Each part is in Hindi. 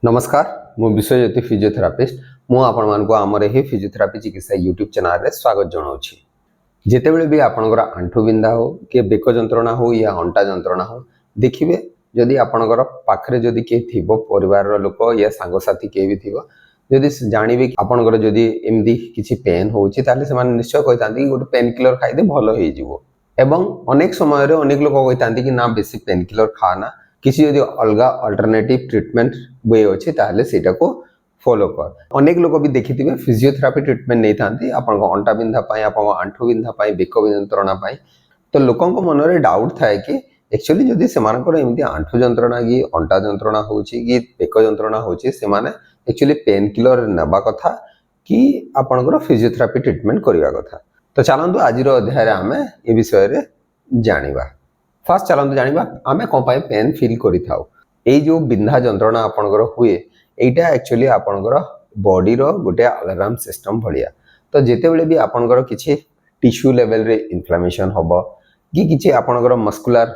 नमस्कार मु विश्वज्योति फिजियोथेरापिस्ट मु आपण मानको आमर ही फिजियोथेरापी चिकित्सा यूट्यूब चैनल रे स्वागत जनाऊँगी। जितेबले भी आपणकर आंठू बिंधा हो कि बेक जंत्रणा हो या अंटा जंत्रणा हो देखिए जदि आपणकर पाखरे जदि के थिबो परिवार लोक या सांगसाथी के भी थिबो जदि जानबे कि आपणकर जदि एमदी किछि पेन होउछि ताले से मान निश्चय कहितांती कि गोटे पेन किलर खाइदे भलो होई जिवो एवं अनेक समय रे अनेक लोक कहितांती कि ना बेसी पेन किलर खाना किसी यदि अलग अल्टरनेटिव ट्रीटमेंट वे अच्छे ताहले सेटा को फॉलो कर। अनेक लोग भी देखिथिबे फिजियोथेरापी ट्रीटमेंट नहीं थांती आपन अंटा बिंधा पाई आपन आंठू बिंधा पाई बेक जंत्रणा पाई तो लोकन को मन रे डाउट थाए कि एक्चुअली जदि सेमानकर एमती आंठू जंत्रणा कि अंटा जंत्रणा होउची कि बेक जंत्रणा होउची से माने एक्चुअली पेन किलर नेबा कथा कि आपनकर फिजियोथेरापी ट्रीटमेंट करिवा कथा। तो चलंतु आज अध्याय आमे ए विषय रे जानिबा। फास्ट चलते जानिबा आमे कोन पाई पेन फील करि थाउ। ए जो बिंधा जंत्रणा आपनकर हुए एटा एक्चुअली आपनकर बॉडी रो गोटे अलार्म सिस्टम भलिया। तो जेते बेले भी आपनकर किछि टिश्यू लेवल रे इन्फ्लेमेशन होबो कि किछि आपनकर मस्कुलर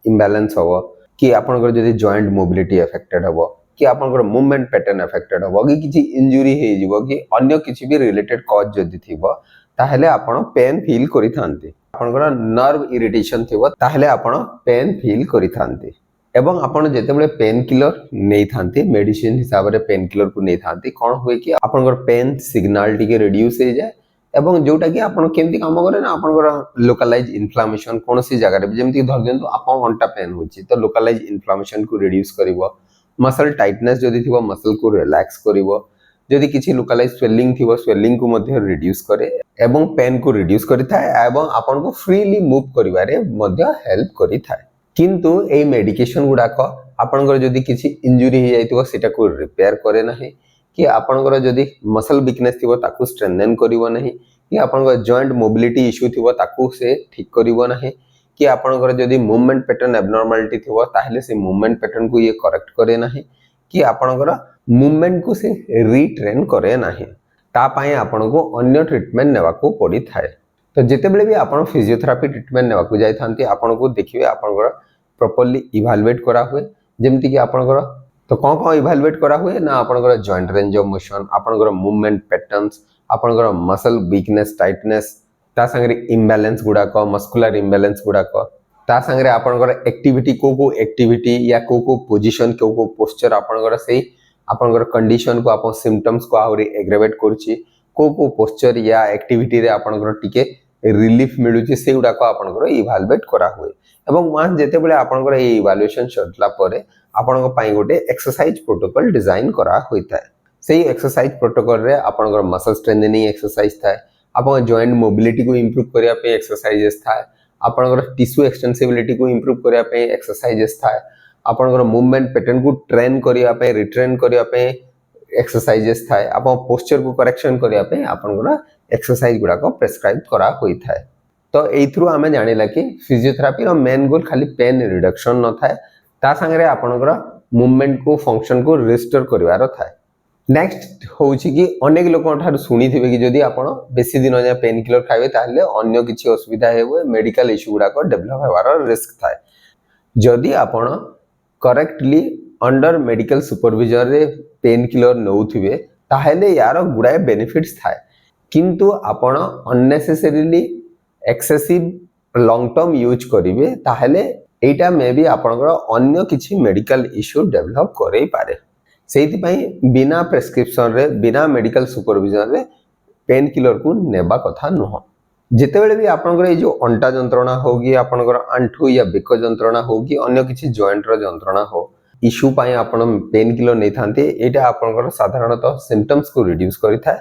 इम्बैलेंस होबो कि आपनकर जदि जॉइंट मोबिलिटी अफेक्टेड होबो कि आपनकर मूवमेंट पैटर्न अफेक्टेड होबो कि किछि इंजुरी हे जिवो कि अन्य किछि भी रिलेटेड कॉज जदि थिबो ताहले आपण पेन फील करि थांती। आपनकर नर्व इरिटेशन थिबो ताहले आपण पेन फील करि थांती एवं आपण जेतेबेले पेन किलर नै थांती मेडिसिन हिसाब रे पेन किलर को नै थांती कोन होय कि आपनकर पेन सिग्नल टिके रिड्यूस हे जाय एवं जोटा कि आपण केमती काम करे ना आपनकर लोकलाइज इन्फ्लेमेशन कोनसी जगह रे जेमती धर देंतु आपण अंटा पेन होची तो लोकलाइज इन्फ्लेमेशन को रिड्यूस करिवो मसल टाइटनेस जदि थिबो मसल को रिलैक्स करिवो जदि किछि लोकलाइज स्वेलिंग थिबो स्वेलिंग को मध्ये रिड्यूस करे एवं पेन को रिड्यूस करि थाए एवं आपण को फ्रीली मूव करिवारे मध्ये हेल्प करि थाए। किंतु ए मेडिकेशन गुडाक आपनकर जदि किछि इंजुरी हे जाइतिबो सेटा को रिपेयर करे नाही कि आपनकर जदि मसल वीकनेस थिबो ताकू स्ट्रेंथन करिवो नाही कि आपनकर जॉइंट मोबिलिटी इशू थिबो ताकू से ठीक करिवो नाही कि आपनकर जदि मूवमेंट पैटर्न एब्नॉर्मलिटी थिबो ताहले से मूवमेंट पैटर्न को ये करेक्ट करे नाही कि आपनकर मूवमेंट को से रिट्रेन करे नाही ता पाए आपनको अन्य ट्रीटमेंट नेवा को पड़ी थाए। तो जितेबले भी आपण फिजियोथेरापी ट्रीटमेंट नेवा को जाय थांती आपनको देखिबे आपनकर प्रॉपर्ली इवैल्यूएट करा हुए जेमति कि आपनकर तो कोन इवैल्यूएट करा हुए ना आपनकर जॉइंट रेंज ऑफ मोशन आपनकर मूवमेंट पैटर्न्स आपनकर मसल वीकनेस टाइटनेस ता संगे इम्बैलेंस गुडा को मस्कुलर इम्बैलेंस गुडा को ता संगे आपनकर एक्टिविटी को एक्टिविटी या को पोजीशन को पोस्चर आपनकर से आपनकर कंडीशन को आपन सिम्पटम्स को आउरी एग्रेवेट करछि को पोस्चर या एक्टिविटी रे आपनकर टिके रिलीफ मिलुछि सेउडा को आपनकर इवैल्यूएट करा हुए एवं वहां जेते बेले आपनकर ए इवैल्यूएशन सरला परे आपनकर पाई गोटे एक्सरसाइज प्रोटोकॉल डिजाइन करा होइता है। सेही एक्सरसाइज प्रोटोकॉल रे आपनकर मसल स्ट्रेंथनिंग एक्सरसाइज थाए आपन जॉइंट मोबिलिटी को इंप्रूव करिया पे एक्सरसाइजेस थाए आपनकर टिश्यू एक्सटेंसिबिलिटी को इंप्रूव करिया पे एक्सरसाइजेस थाए आपनकर मूवमेंट पैटर्न को ट्रेन करिया पे रिट्रेन करिया पे एक्सरसाइजेस थाए आपन पोस्चर को करेक्शन करिया पे आपनकर एक्सरसाइज गुडा को प्रेस्क्राइब करा होई थाए। तो ए थ्रू आमे जानिला कि फिजियोथेरापी रो मेन गोल खाली पेन रिडक्शन न थाए ता संगे आपनकर मूवमेंट को फंक्शन को रिस्टोर करिवार थाए। नेक्स्ट होउछि कि अनेक लोक ठार सुनी थिबे कि जदि आपण बेसी दिन या पेन किलर खाइबे ताहले अन्य किछि असुविधा हेबो मेडिकल इशू गुडा को डेवलप हेबार रिस्क थाए। जदि आपण करेक्टली अंडर मेडिकल सुपरविजन रे पेन किलर नउथिबे ताहले यार गुडाए बेनिफिट्स थाए किंतु आपण unnecessarily excessive long term use करिवे ताहले एटा मे बी आपनकर अन्य किछि मेडिकल इशू डेवलप करै पारे सेति पई बिना प्रेस्क्रिप्शन रे बिना मेडिकल सुपरविजन रे पेन किलर को नेबा कथा नुह। जेतेबेले भी आपनकर ए जो अंटा जंत्रणा होगी आपनकर आंठू या बेक जंत्रणा होगी अन्य किछि जॉइंट रो जंत्रणा हो इशू पाई आपण पेन किलर नै थांते एटा आपनकर साधारणतः सिम्पटम्स को रिड्यूस करि थाए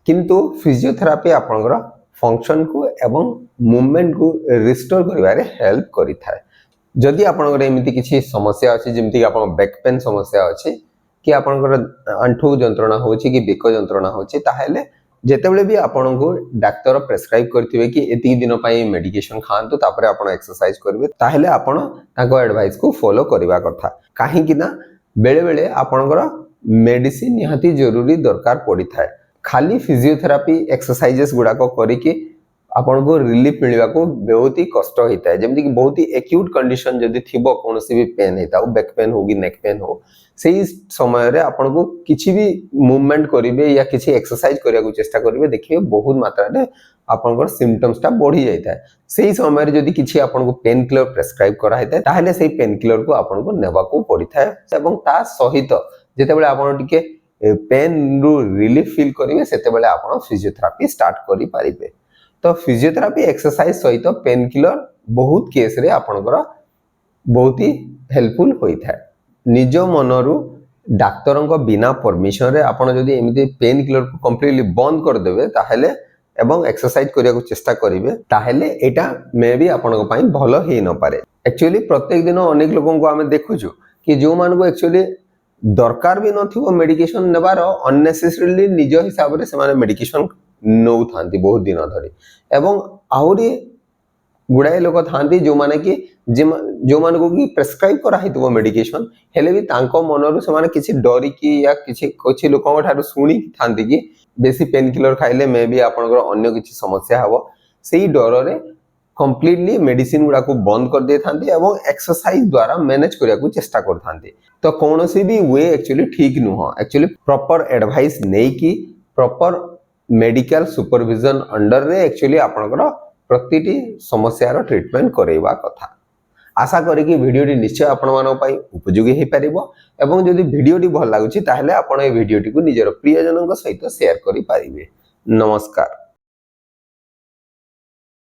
किंतु फिजियोथेरापी आपनकर फंक्शन को एवं मूवमेंट को रिस्टोर करिवारे हेल्प करि थाए। जदि आपनकर एमिति किछि समस्या अछि जेमति आपण बैक पेन समस्या अछि कि आपनकर आंठू जंत्रणा होछि कि बेक जंत्रणा होछि ताहेले जेतेबेले भी आपण को डॉक्टर प्रेस्क्राइब करथिबे कि एति दिन पई मेडिकेशन खांतु तापरे आपण एक्सरसाइज करबे ताहेले आपण ताको एडवाइस को फॉलो करिवा कथा काहे कि ना बेले बेले आपनकर मेडिसिन निहाती जरूरी दरकार पड़ी थाए खाली फिजियोथेरापी एक्सरसाइजेस गुडा को करी कि आपन को रिलीफ मिलवा को बहुत ही कष्ट होता है जमती कि बहुत ही एक्यूट कंडीशन जदि थिबो कोनोसी भी पेन हेता बैक पेन हो कि नेक पेन हो सेही समय रे आपन को किछि भी मूवमेंट करिवे या किछि एक्सरसाइज करिया को चेष्टा करिवे देखिए बहुत मात्रा रे आपन को सिम्पटम्स ता बढ़ी जायता है सेही समय रे जदि किछि आपन को पेन किलर प्रेस्क्राइब करा हेता ताहले सेही पेन किलर को आपन को नेबा को पड़िथा एवं ता सहित जेते बेले आपन टिके पेन रु रिलीफ फील करिवे सेते बेले आपन फिजियोथेरापी स्टार्ट करि पारिबे तो फिजियोथेरापी एक्सरसाइज सहित पेन किलर बहुत केस रे आपनकर बहुत ही हेल्पफुल होइथा निज मनरु डाक्तरन को बिना परमिशन रे आपन जदी एमिति पेन किलर को कंप्लीटली बंद कर देबे ताहेले एवं एक्सरसाइज करिया को चेष्टा करिवे ताहेले एटा मे भी आपन को पई भलो हे न पारे एक्चुअली प्रत्येक दिन अनेक लोगन को हमें देखुछु कि जो मान को एक्चुअली दरकार भी नथिबो मेडिकेशन नेबार अननेसेसरीली निज हिसाब रे से माने मेडिकेशन नौ थांती बहुत दिन धरी एवं आहुरी गुड़ाए लोक थांती जो माने कि जो मान को कि प्रेस्क्राइब करा हितबो मेडिकेशन हेले भी तांको मनरु से माने किछि डरी की या किछि लोकन ठारू सुनी थांती कि बेसी पेन किलर खाइले मे भी आपनकर अन्य किछि समस्या हबो सेही डर रे कंप्लीटली मेडिसिन गुडा को बंद कर दे थांती एवं एक्सरसाइज द्वारा मैनेज करिया को चेष्टा कर थांती तो कोनोसी भी वे एक्चुअली ठीक नुह एक्चुअली प्रॉपर एडवाइस नै कि प्रॉपर मेडिकल सुपरविजन अंडर रे एक्चुअली आपनकर प्रतिटी समस्या रो ट्रीटमेंट करैबा कथा आशा करी कि वीडियोटी निश्चय आपण मानक पई उपयोगी हे परिबो एवं जदि वीडियोटी भल लागुची ताहले आपण ए वीडियोटी को निजर प्रियजनक सहित शेयर करि पारिबे नमस्कार।